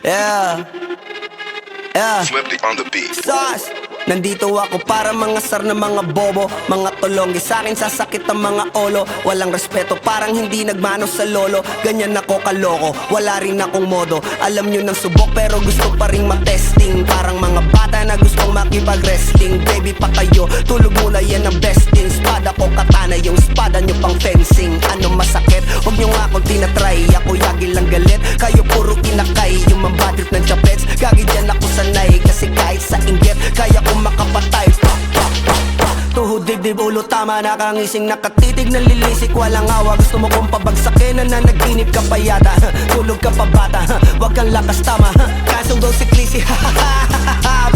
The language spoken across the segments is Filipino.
Yeah, yeah. Swifty on the beat. Sauce. Nandito ako para mga sar na mga bobo, mga tulonggi sa akin sasakit ang mga olo. Walang respeto, parang hindi nagmano sa lolo. Ganyan ako kaloko, wala rin akong modo. Alam nyo ng subok pero gusto pa rin matesting. Parang mga bata na gustong makipag-wrestling. Baby pa kayo, tulog muna yan ang besting. Spada ko katana, yung spada nyo pang fencing. Ano masakit? Huwag nyo nga akong tinatry. Ako yagi lang galit, kayo puro inakay. Yung mambadrip ng chapets, gagi dyan ako sanay. Kasi kahit sa inggit, kaya ko makapatay. Tuhod, dibdib, ulo, tama, nakangising, nakatitig, nalilisik, walang awa. Gusto mo kong pabagsakin, nananaginip ka pa yata. Tulog ka pa bata, wag kang lakas tama. Kasong daw si Clissy,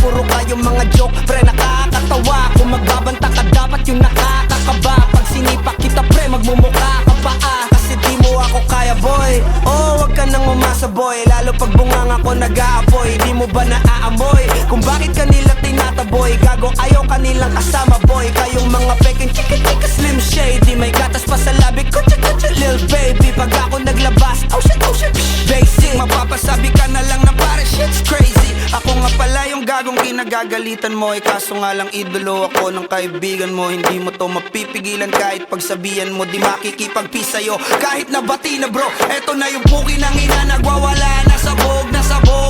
puro kayong mga joke, pre, nakakatawa. Kung magbabanta ka, dapat yung nakakakaba. Pag sinipak kita, pre, magmumukha ka pa kasi di mo ako kaya, boy. Oh, wag ka nang umasa, boy. Lalo pag bunganga ko nag-aapoy. Di mo ba naaamoy kung bakit kanila tinataboy? Gago, ayaw kanilang kasama, boy. Kayong mga peking chika-chika slim shady. May gatas pa sa labi ko, cha-cha-cha, lil baby. Pag ako naglabas, oh shit, basic. Mapapasabi ka na lang na pare, shit's crazy. Ako nga pala yung gagong kinagagalitan mo. Kaso nga lang idolo ako ng kaibigan mo. Hindi mo to mapipigilan kahit pagsabihan mo. Di makikipagpis sa'yo kahit nabati na, bro. Eto na yung puki ng ina, nagwawala na sabog.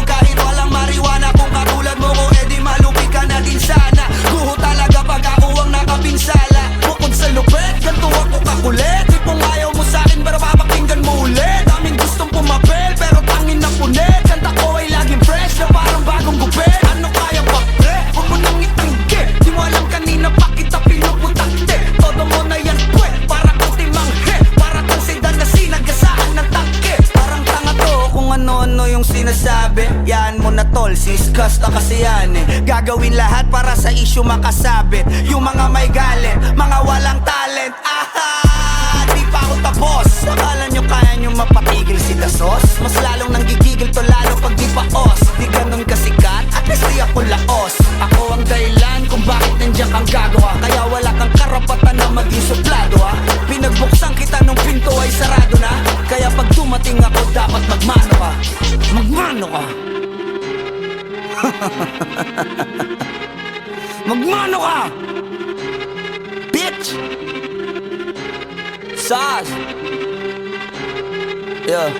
Kahit walang mariwana, kung katulad mo ko, edi malupi ka na din sana. Guho talaga pag ako ang nakapinsala. Bukod sa lupet, ganito ako kakulit. Tipong ayaw mo sa'kin pero papakinggan mo ulit. Daming gustong pumapel pero tangin na punit. Kanta ko ay laging fresh na parang bagong gupit. Ano kaya pa, pre? Huwag mo nang itanggi. Di mo alam kanina pa kita pinuputakte. Todo mo na yan, pwe, para kang timanghe. Para kang sedan na sinagasaan ng tangke. Parang tanga to kung ano-ano yung sinasabi. Yan mo na tol, siskas na kasi yan Gagawin lahat para sa issue makasabit. Yung mga may galit, mga walang talent. Di pa ako tapos. Akala nyo kaya nyo mapatigil si Dasos? Mas lalong nanggigigil to lalo pag di pa os. Di ganun kasikat, at least di ako laos. Ako ang dahilan kung bakit nandiyan kang gagawa. Kaya wala kang karapatan na maging suplado Pinagbuksan kita nung pinto ay sarado na. Kaya pag dumating ako dapat magmano ka. Magmano ka. Magmano ka, bitch. Sauce. Yeah.